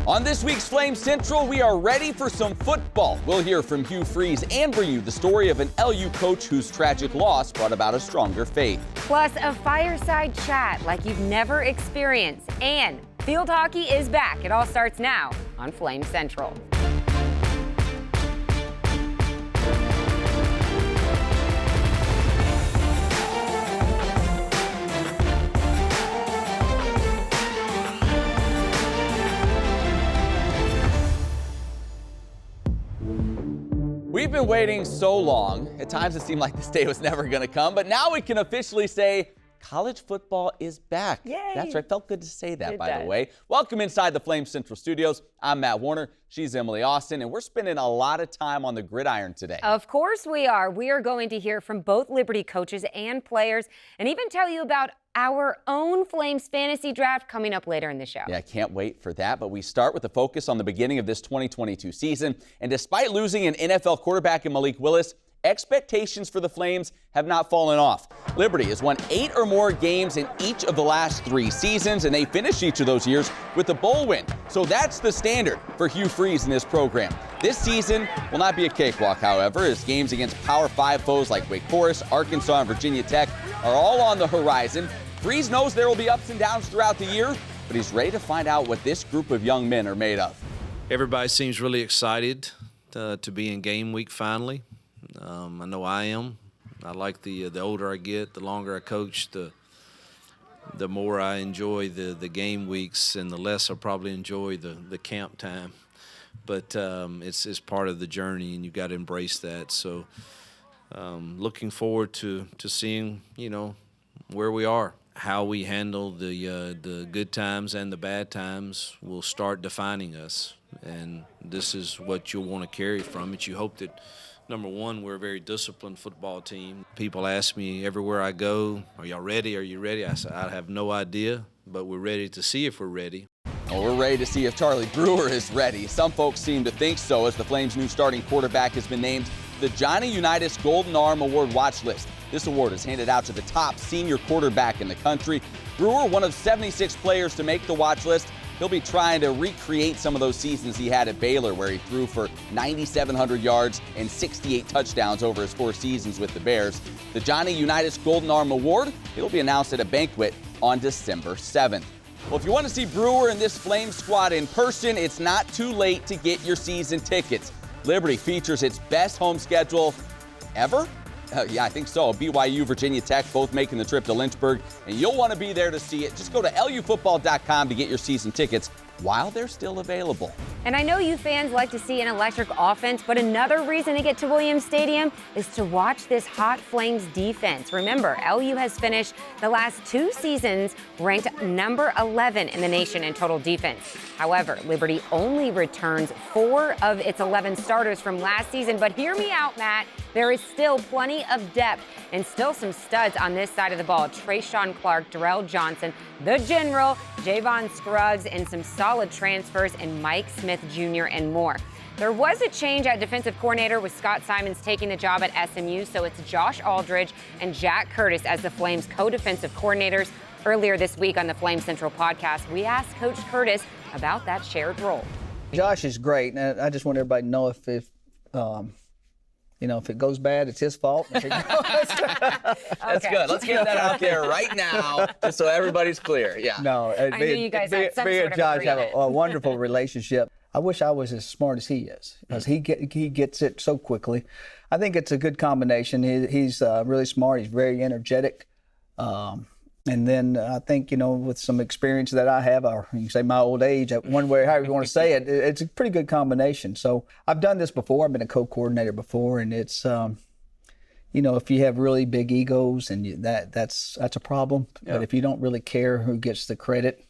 On this week's Flame Central, we are ready for some football. We'll hear from Hugh Freeze and bring you the story of an LU coach whose tragic loss brought about a stronger faith. Plus, a fireside chat like you've never experienced. And field hockey is back. It all starts now on Flame Central. We've been waiting so long. At times it seemed like this day was never going to come, but now we can officially say college football is back. Yay. That's right. Felt good to say that, by the way. Welcome inside the Flame Central Studios. I'm Matt Warner. She's Emily Austin, and we're spending a lot of time on the gridiron today. Of course we are. We are going to hear from both Liberty coaches and players and even tell you about our own Flames fantasy draft coming up later in the show. Yeah, I can't wait for that. But we start with the focus on the beginning of this 2022 season. And despite losing an NFL quarterback in Malik Willis, expectations for the Flames have not fallen off. Liberty has won 8 or more games in each of the last 3 seasons, and they finished each of those years with a bowl win. So that's the standard for Hugh Freeze in this program. This season will not be a cakewalk, however, as games against Power 5 foes like Wake Forest, Arkansas, and Virginia Tech are all on the horizon. Freeze knows there will be ups and downs throughout the year, but he's ready to find out what this group of young men are made of. Everybody seems really excited to be in game week finally. I know I am. I like the older I get, the longer I coach, the more I enjoy the game weeks, and the less I probably enjoy the camp time. But it's part of the journey, and you've got to embrace that. So looking forward to seeing, where we are. How we handle the good times and the bad times will start defining us. And this is what you'll want to carry from it. You hope that, number one, we're a very disciplined football team. People ask me everywhere I go, are y'all ready? Are you ready? I say, I have no idea, but we're ready to see if we're ready. Well, we're ready to see if Charlie Brewer is ready. Some folks seem to think so, as the Flames' new starting quarterback has been named to the Johnny Unitas Golden Arm Award watch list. This award is handed out to the top senior quarterback in the country. Brewer, one of 76 players to make the watch list. He'll be trying to recreate some of those seasons he had at Baylor, where he threw for 9,700 yards and 68 touchdowns over his 4 seasons with the Bears. The Johnny Unitas Golden Arm Award, it'll be announced at a banquet on December 7th. Well, if you want to see Brewer and this Flame squad in person, it's not too late to get your season tickets. Liberty features its best home schedule ever. Yeah, I think so. BYU, Virginia Tech, both making the trip to Lynchburg, and you'll want to be there to see it. Just go to lufootball.com to get your season tickets while they're still available. And I know you fans like to see an electric offense, but another reason to get to Williams Stadium is to watch this hot Flames defense. Remember, LU has finished the last 2 seasons ranked number 11 in the nation in total defense. However, Liberty only returns 4 of its 11 starters from last season. But hear me out, Matt. There is still plenty of depth and still some studs on this side of the ball. Trayshawn Clark, Darrell Johnson, the General, Javon Scruggs, and some solid transfers in Mike Smith Jr. and more. There was a change at defensive coordinator with Scott Simons taking the job at SMU, so it's Josh Aldridge and Jack Curtis as the Flames co-defensive coordinators. Earlier this week on the Flame Central podcast, we asked Coach Curtis about that shared role. Josh is great, and I just want everybody to know if it goes bad, it's his fault. That's good. Let's get that out there right now, just so everybody's clear. Yeah. No, I knew you guys had some sort of Josh have agreement. a wonderful relationship. I wish I was as smart as he is, because he gets it so quickly. I think it's a good combination. He's really smart. He's very energetic. And then I think, with some experience that I have, or you can say my old age, one way, however you want to say it, it's a pretty good combination. So I've done this before. I've been a co-coordinator before, and it's, if you have really big egos, and that's a problem. Yeah. But if you don't really care who gets the credit,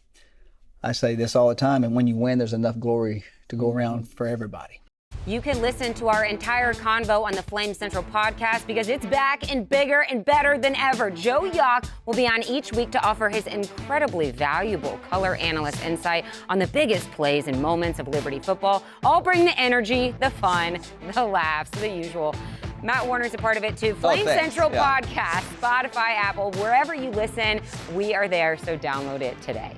I say this all the time, and when you win, there's enough glory to go around for everybody. You can listen to our entire convo on the Flame Central podcast because it's back and bigger and better than ever. Joe Yock will be on each week to offer his incredibly valuable color analyst insight on the biggest plays and moments of Liberty football. All bring the energy, the fun, the laughs, the usual. Matt Warner's a part of it too. Flame Central podcast, Spotify, Apple, wherever you listen, we are there, so download it today.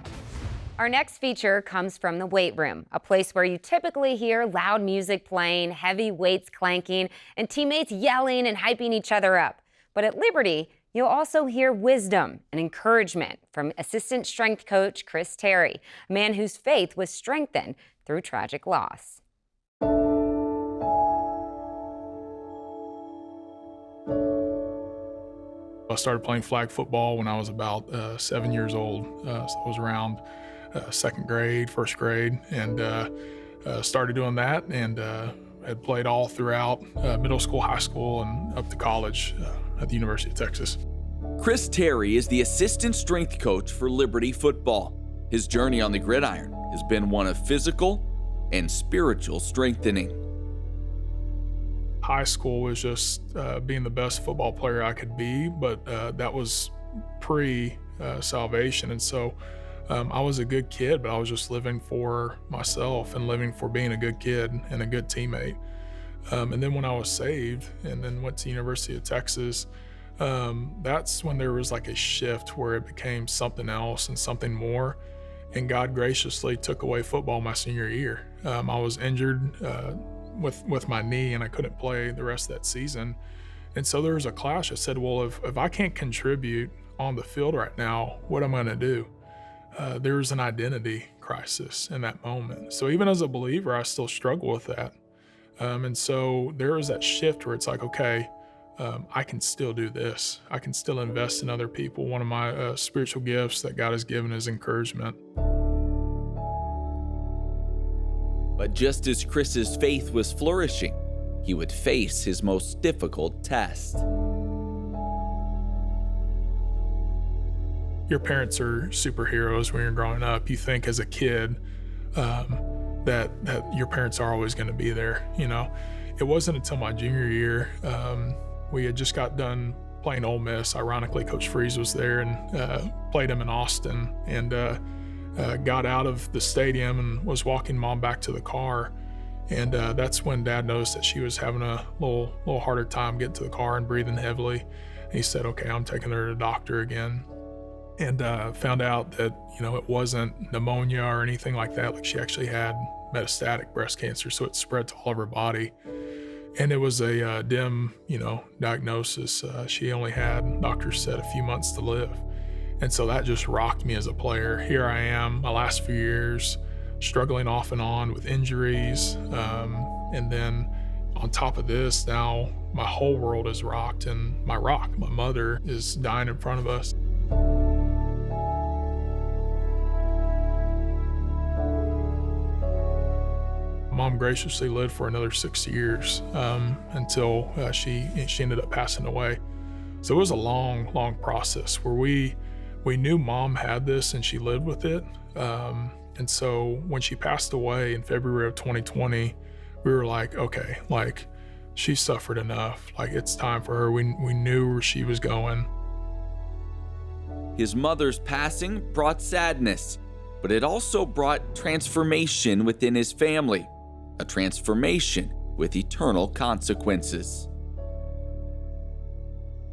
Our next feature comes from the weight room, a place where you typically hear loud music playing, heavy weights clanking, and teammates yelling and hyping each other up. But at Liberty, you'll also hear wisdom and encouragement from assistant strength coach Chris Terry, a man whose faith was strengthened through tragic loss. I started playing flag football when I was about 7 years old. So I was around second grade, first grade, and started doing that, and had played all throughout middle school, high school, and up to college at the University of Texas. Chris Terry is the assistant strength coach for Liberty football. His journey on the gridiron has been one of physical and spiritual strengthening. High school was just being the best football player I could be, but that was pre-salvation. And so I was a good kid, but I was just living for myself and living for being a good kid and a good teammate. And then when I was saved and then went to the University of Texas, that's when there was like a shift where it became something else and something more. And God graciously took away football my senior year. I was injured with my knee, and I couldn't play the rest of that season. And so there was a clash. I said, well, if I can't contribute on the field right now, what am I going to do? There was an identity crisis in that moment. So even as a believer, I still struggle with that. And so there was that shift where it's like, okay, I can still do this. I can still invest in other people. One of my spiritual gifts that God has given is encouragement. But just as Chris's faith was flourishing, he would face his most difficult test. Your parents are superheroes when you're growing up. You think as a kid that your parents are always going to be there. You know, it wasn't until my junior year, we had just got done playing Ole Miss. Ironically, Coach Freeze was there and played him in Austin, and got out of the stadium and was walking Mom back to the car. And that's when Dad noticed that she was having a little harder time getting to the car and breathing heavily. And he said, okay, I'm taking her to the doctor again. And found out that, you know, it wasn't pneumonia or anything like that. Like, she actually had metastatic breast cancer, so it spread to all of her body. And it was a dim, diagnosis. She only had, doctors said, a few months to live. And so that just rocked me as a player. Here I am, my last few years, struggling off and on with injuries. And then on top of this, now my whole world is rocked, and my mother, is dying in front of us. Mom graciously lived for another 6 years until she ended up passing away. So it was a long process where we knew Mom had this and she lived with it. And so when she passed away in February of 2020, we were like, okay, like, she suffered enough. Like, it's time for her. We knew where she was going. His mother's passing brought sadness, but it also brought transformation within his family, a transformation with eternal consequences.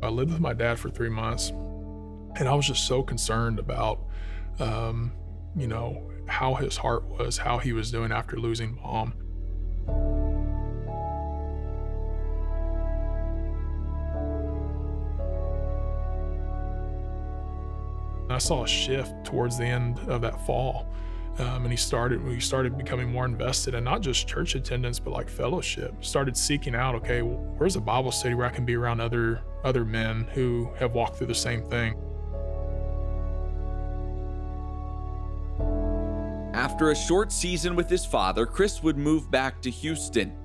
I lived with my dad for 3 months, and I was just so concerned about, how his heart was, how he was doing after losing Mom. I saw a shift towards the end of that fall. And we started becoming more invested in not just church attendance, but like fellowship. Started seeking out, okay, where's a Bible study where I can be around other men who have walked through the same thing? After a short season with his father, Chris would move back to Houston.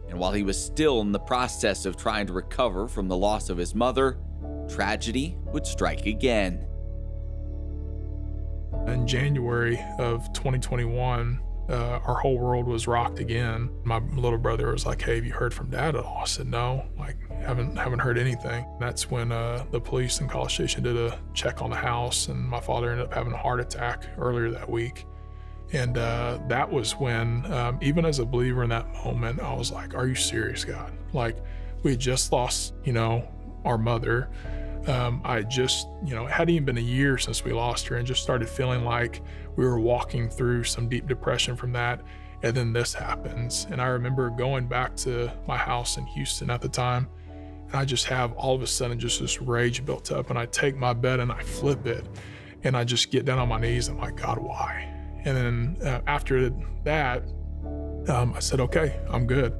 And while he was still in the process of trying to recover from the loss of his mother, tragedy would strike again. In January of 2021, our whole world was rocked again. My little brother was like, hey, have you heard from Dad at all? I said, no, haven't heard anything. That's when the police in College Station did a check on the house, and my father ended up having a heart attack earlier that week. And that was when, even as a believer in that moment, I was like, are you serious, God? Like, we had just lost, our mother. I just, it hadn't even been a year since we lost her, and just started feeling like we were walking through some deep depression from that. And then this happens. And I remember going back to my house in Houston at the time, and I just have all of a sudden just this rage built up, and I take my bed and I flip it, and I just get down on my knees and I'm like, God, why? And then after that, I said, okay, I'm good.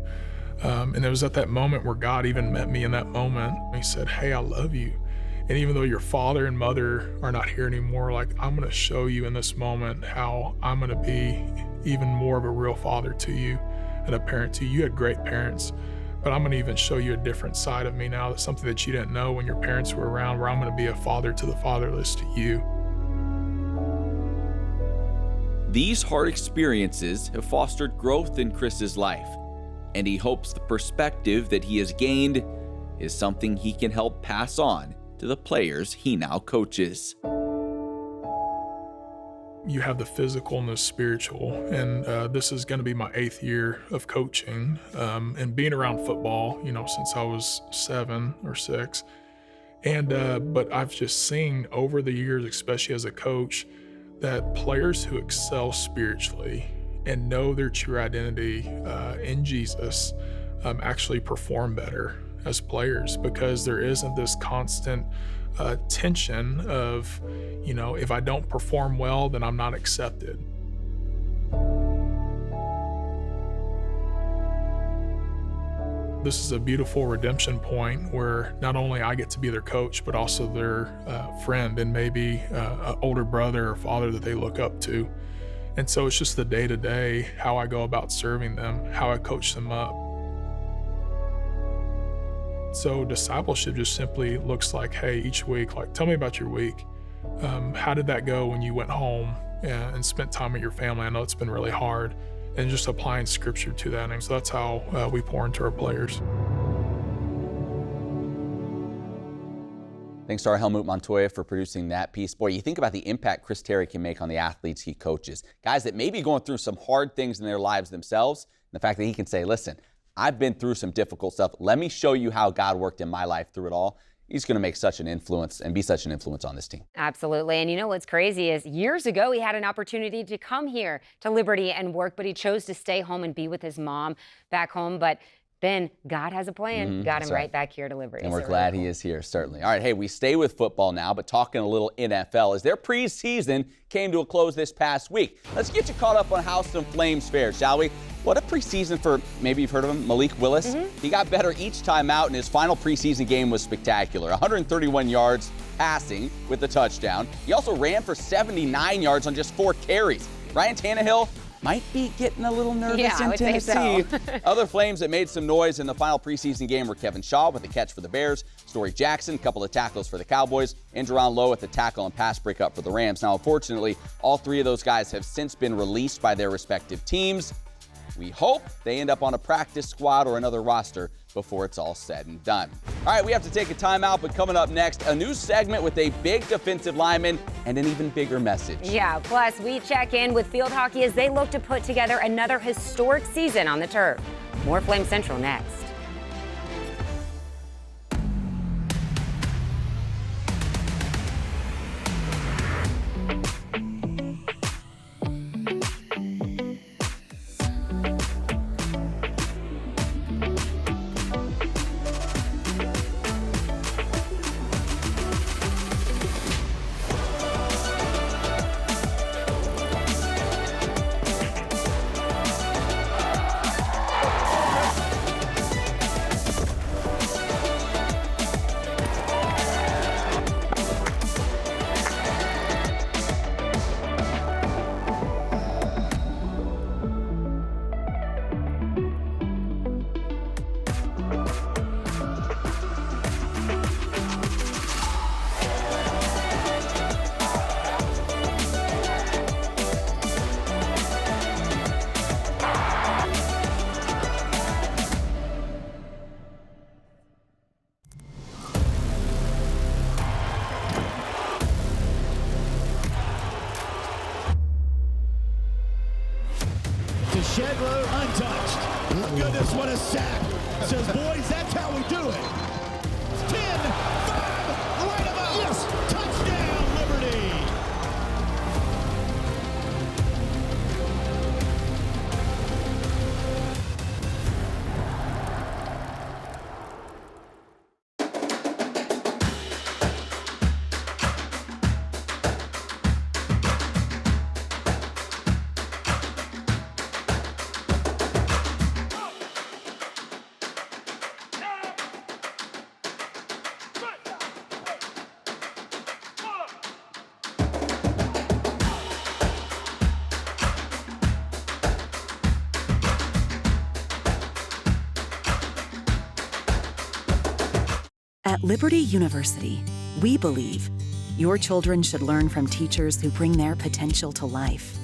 And it was at that moment where God even met me in that moment. He said, hey, I love you. And even though your father and mother are not here anymore, like, I'm gonna show you in this moment how I'm gonna be even more of a real father to you and a parent to you. You had great parents, but I'm gonna even show you a different side of me now. That's something that you didn't know when your parents were around, where I'm gonna be a father to the fatherless to you. These hard experiences have fostered growth in Chris's life, and he hopes the perspective that he has gained is something he can help pass on to the players he now coaches. You have the physical and the spiritual, and this is going to be my 8th year of coaching and being around football, since I was 7 or 6. And but I've just seen over the years, especially as a coach, that players who excel spiritually and know their true identity in Jesus actually perform better as players, because there isn't this constant tension of, if I don't perform well, then I'm not accepted. This is a beautiful redemption point where not only I get to be their coach, but also their friend, and maybe an older brother or father that they look up to. And so it's just the day-to-day, how I go about serving them, how I coach them up. So discipleship just simply looks like, hey, each week, like, tell me about your week. How did that go when you went home and spent time with your family? I know it's been really hard. And just applying scripture to that. And so that's how we pour into our players. Thanks to our Helmut Montoya for producing that piece. Boy, you think about the impact Chris Terry can make on the athletes he coaches. Guys that may be going through some hard things in their lives themselves. And the fact that he can say, listen, I've been through some difficult stuff. Let me show you how God worked in my life through it all. He's going to make such an influence and be such an influence on this team. Absolutely. And what's crazy is years ago, he had an opportunity to come here to Liberty and work, but he chose to stay home and be with his mom back home. But then God has a plan. Got him right back here to Liberty. And we're glad he is here, certainly. All right, hey, we stay with football now, but talking a little NFL as their preseason came to a close this past week. Let's get you caught up on how some Flames fared, shall we? What a preseason for, maybe you've heard of him, Malik Willis. He got better each time out, and his final preseason game was spectacular. 131 yards passing with a touchdown. He also ran for 79 yards on just 4 carries. Ryan Tannehill might be getting a little nervous in Tennessee. So. Other Flames that made some noise in the final preseason game were Kevin Shaw with a catch for the Bears, Story Jackson, a couple of tackles for the Cowboys, and Jerron Lowe at the tackle and pass breakup for the Rams. Now, unfortunately, all 3 of those guys have since been released by their respective teams. We hope they end up on a practice squad or another roster before it's all said and done. All right, we have to take a timeout, but coming up next, a new segment with a big defensive lineman and an even bigger message. Yeah, plus we check in with field hockey as they look to put together another historic season on the turf. More Flame Central next. Shedler untouched. Goodness, what a sack. Says, boys, that's how we do it. 10-5 At Liberty University, we believe your children should learn from teachers who bring their potential to life.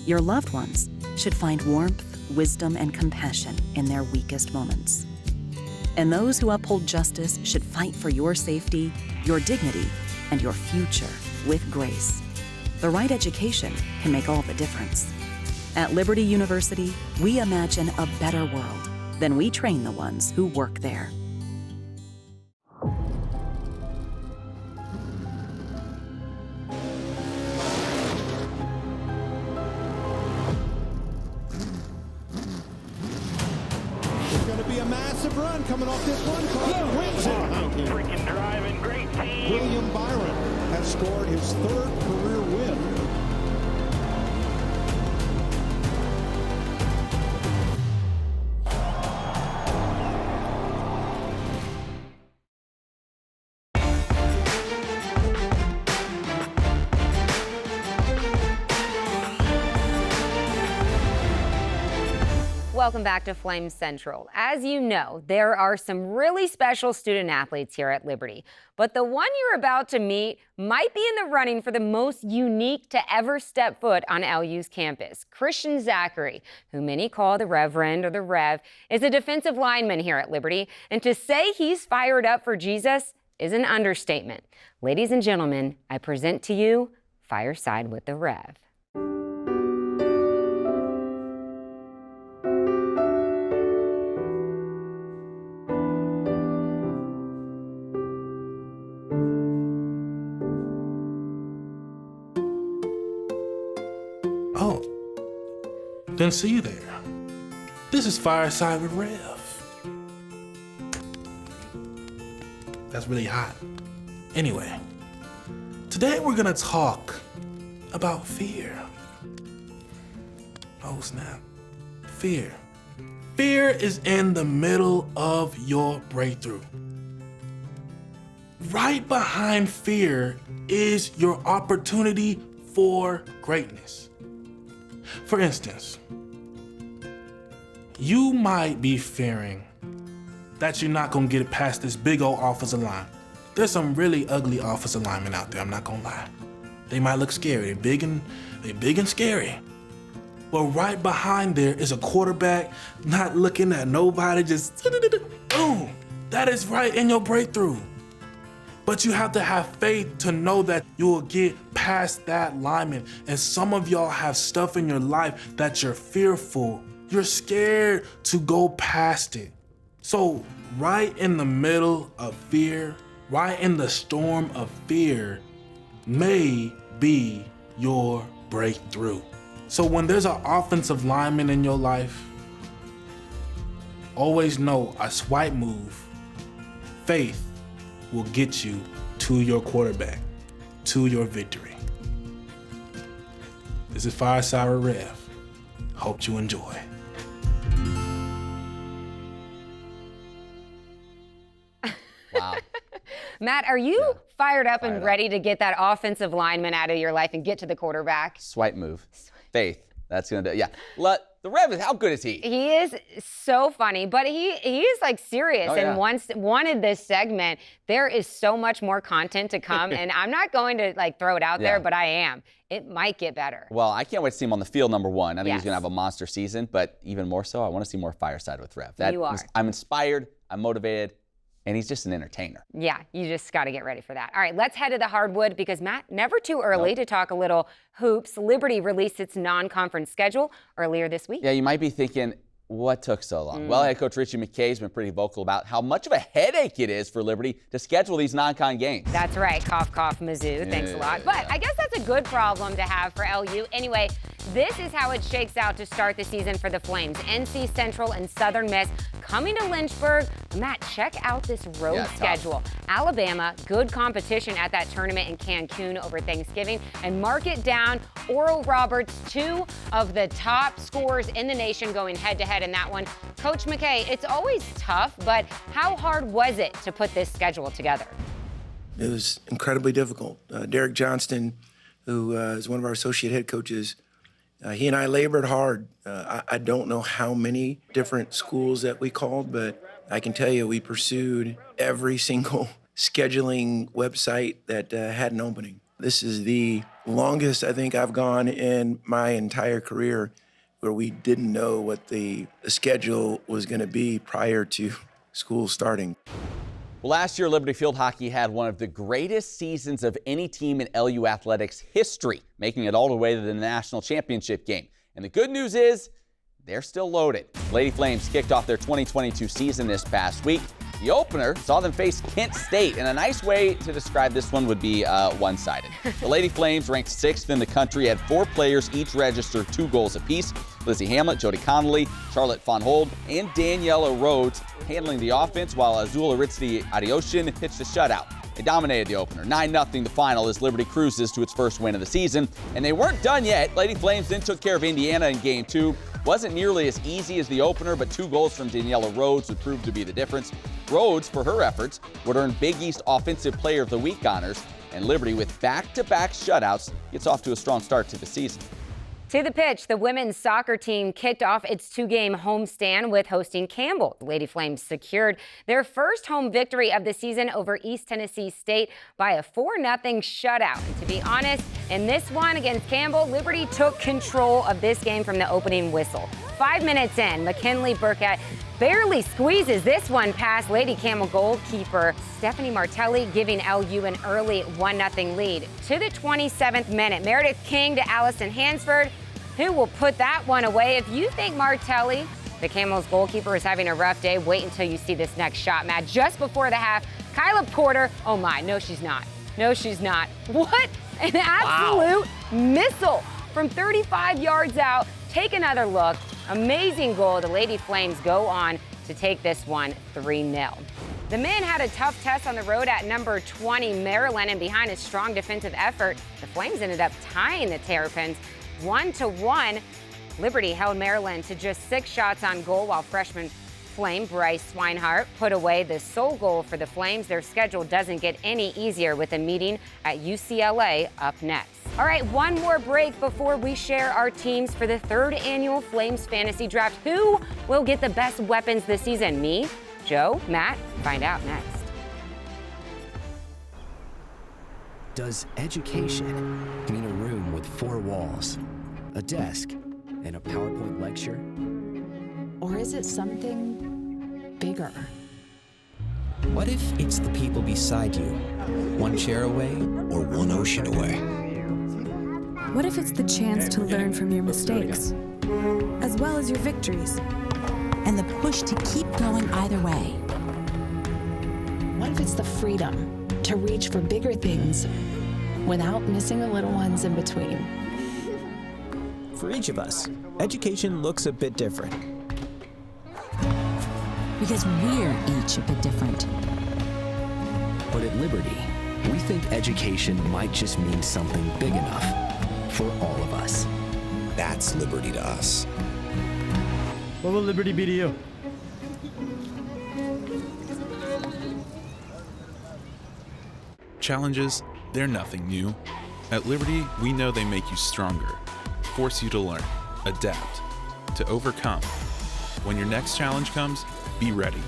Your loved ones should find warmth, wisdom, and compassion in their weakest moments. And those who uphold justice should fight for your safety, your dignity, and your future with grace. The right education can make all the difference. At Liberty University, we imagine a better world. Then we train the ones who work there. Massive run coming off this one. Carter wins it. Freaking driving, great team. William Byron has scored his third career win. Welcome back to Flames Central. As you know, there are some really special student athletes here at Liberty, but the one you're about to meet might be in the running for the most unique to ever step foot on LU's campus. Christian Zachary, who many call the Reverend or the Rev, is a defensive lineman here at Liberty, and to say he's fired up for Jesus is an understatement. Ladies and gentlemen, I present to you Fireside with the Rev. Oh, didn't see you there. This is Fireside with Rev. That's really hot. Anyway, today we're gonna talk about fear. Oh snap, fear. Fear is in the middle of your breakthrough. Right behind fear is your opportunity for greatness. For instance, you might be fearing that you're not gonna get it past this big old offensive line. There's some really ugly offensive linemen out there, I'm not gonna lie. They might look scary, they're big and scary. But right behind there is a quarterback not looking at nobody, just boom. That is right in your breakthrough. But you have to have faith to know that you will get past that lineman. And some of y'all have stuff in your life that you're fearful. You're scared to go past it. So right in the middle of fear, right in the storm of fear, may be your breakthrough. So when there's an offensive lineman in your life, always know a swipe move, faith will get you to your quarterback, to your victory. This is Fireside with Rev. Hope you enjoy. Wow. Matt, are you fired up and ready to get that offensive lineman out of your life and get to the quarterback? Swipe move. Faith. That's going to do. Yeah. The Rev, how good is he? He is so funny, but he is like serious and wanted this segment. There is so much more content to come, and I'm not going to like throw it out there, but I am. It might get better. Well, I can't wait to see him on the field, number one. I think he's going to have a monster season, but even more so, I want to see more Fireside with Rev. You are. I'm inspired. I'm motivated. And he's just an entertainer. Yeah, you just got to get ready for that. All right, let's head to the hardwood because, Matt, never too early to talk a little hoops. Liberty released its non-conference schedule earlier this week. Yeah, you might be thinking, what took so long? Well, head coach Richie McKay's been pretty vocal about how much of a headache it is for Liberty to schedule these non-con games. That's right. Cough, cough, Mizzou. Thanks a lot. But I guess that's a good problem to have for LU. Anyway, this is how it shakes out to start the season for the Flames. NC Central and Southern Miss coming to Lynchburg. Matt, check out this road schedule. Alabama, good competition at that tournament in Cancun over Thanksgiving. And mark it down, Oral Roberts, two of the top scorers in the nation going head-to-head in that one. Coach McKay, it's always tough, but how hard was it to put this schedule together? It was incredibly difficult. Derek Johnston, who is one of our associate head coaches, he and I labored hard. I don't know how many different schools that we called, but I can tell you we pursued every single scheduling website that had an opening. This is the longest I think I've gone in my entire career where we didn't know what the schedule was going to be prior to school starting. Well, last year, Liberty Field Hockey had one of the greatest seasons of any team in LU athletics history, making it all the way to the national championship game. And the good news is they're still loaded. Lady Flames kicked off their 2022 season this past week. The opener saw them face Kent State, and a nice way to describe this one would be one-sided. The Lady Flames, ranked 6th in the country, had 4 players each register 2 goals apiece. Lizzie Hamlet, Jody Connolly, Charlotte Von Hold, and Daniela Rhodes handling the offense, while Azul Aritzti Adioshin pitched a shutout. They dominated the opener, 9-0 the final, as Liberty cruises to its first win of the season. And they weren't done yet. Lady Flames then took care of Indiana in Game 2. Wasn't nearly as easy as the opener, but 2 goals from Daniela Rhodes would prove to be the difference. Rhodes, for her efforts, would earn Big East Offensive Player of the Week honors, and Liberty, with back-to-back shutouts, gets off to a strong start to the season. To the pitch, the women's soccer team kicked off its 2-game homestand with hosting Campbell. The Lady Flames secured their first home victory of the season over East Tennessee State by a 4-0 shutout. And to be honest, in this one against Campbell, Liberty took control of this game from the opening whistle. 5 minutes in, McKinley Burkett barely squeezes this one past Lady Campbell goalkeeper Stephanie Martelli, giving LU an early 1-0 lead. To the 27th minute, Meredith King to Allison Hansford, who will put that one away. If you think Martelli, the Camels goalkeeper, is having a rough day, wait until you see this next shot, Matt. Just before the half, Kyla Porter, oh my, no she's not. No she's not. What an absolute missile from 35 yards out. Take another look. Amazing goal. The Lady Flames go on to take this one 3-0. The men had a tough test on the road at number 20 Maryland, and behind a strong defensive effort, the Flames ended up tying the Terrapins 1-1. Liberty held Maryland to just 6 shots on goal, while freshman Flame Bryce Swinehart put away the sole goal for the Flames. Their schedule doesn't get any easier with a meeting at UCLA up next. All right, one more break before we share our teams for the 3rd annual Flames Fantasy Draft. Who will get the best weapons this season? Me, Joe, Matt? Find out next. Does education mean a room with 4 walls, a desk, and a PowerPoint lecture? Or is it something bigger? What if it's the people beside you, 1 chair away or 1 ocean away? What if it's the chance to learn from your mistakes, as well as your victories, and the push to keep going either way? What if it's the freedom to reach for bigger things without missing the little ones in between? For each of us, education looks a bit different. Because we're each a bit different. But at Liberty, we think education might just mean something big enough for all of us. That's Liberty to us. What will Liberty be to you? Challenges, they're nothing new. At Liberty, we know they make you stronger, force you to learn, adapt, to overcome. When your next challenge comes, be ready.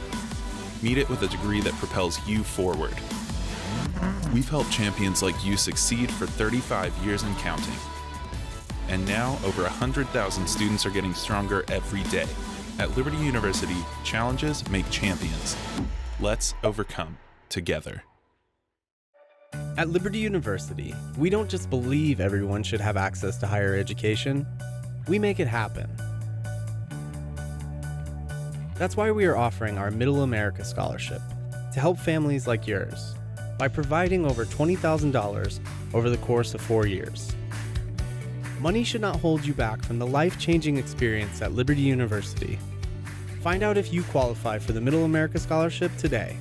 Meet it with a degree that propels you forward. We've helped champions like you succeed for 35 years and counting. And now, over 100,000 students are getting stronger every day. At Liberty University, challenges make champions. Let's overcome together. At Liberty University, we don't just believe everyone should have access to higher education, we make it happen. That's why we are offering our Middle America Scholarship to help families like yours by providing over $20,000 over the course of 4 years. Money should not hold you back from the life-changing experience at Liberty University. Find out if you qualify for the Middle America Scholarship today.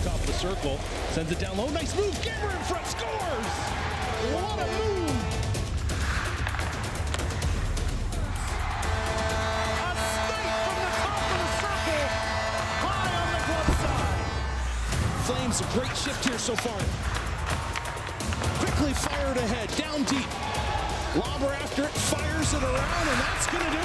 Top of the circle, sends it down low, nice move, Gamer in front, scores! What a move! Flames a great shift here so far. Quickly fired ahead, down deep. Lobber after it, fires it around, and that's going to do it.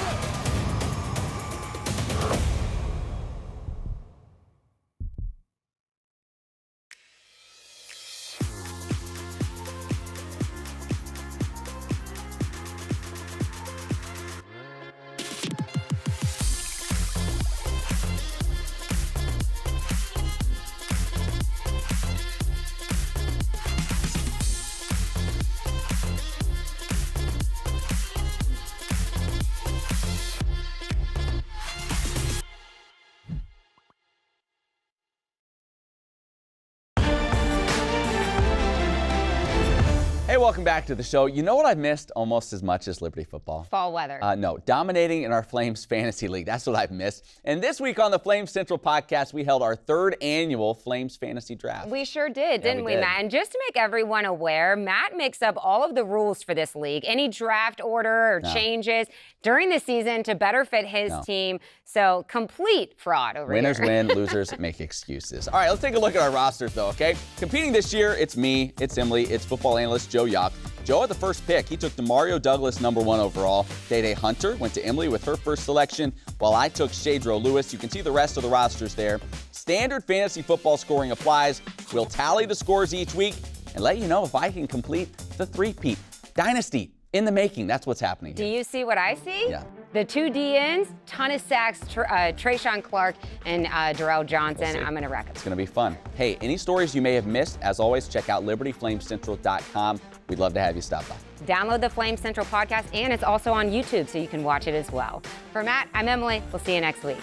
welcome back to the show. You know what I've missed almost as much as Liberty football? Fall weather. No, dominating in our Flames Fantasy League. That's what I've missed. And this week on the Flames Central podcast, we held our 3rd annual Flames Fantasy Draft. We sure did, didn't we, did. Matt? And just to make everyone aware, Matt makes up all of the rules for this league. Any draft order or changes during the season to better fit his team. So complete fraud over Winners here. win, losers make excuses. All right, let's take a look at our rosters, though, okay? Competing this year, it's me, it's Emily, it's football analyst Joe Yock. Joe had the first pick. He took DeMario Douglas, #1 overall. Day Hunter went to Emily with her first selection, while I took Shadro Lewis. You can see the rest of the rosters there. Standard fantasy football scoring applies. We'll tally the scores each week and let you know if I can complete the three-peat. Dynasty in the making. That's what's happening here. Do you see what I see? Yeah. The 2 DNs, ton of sacks, Trayshawn Clark and Darrell Johnson. I'm going to wreck it. It's going to be fun. Hey, any stories you may have missed, as always, check out libertyflamecentral.com. We'd love to have you stop by. Download the Flame Central podcast, and it's also on YouTube, so you can watch it as well. For Matt, I'm Emily. We'll see you next week.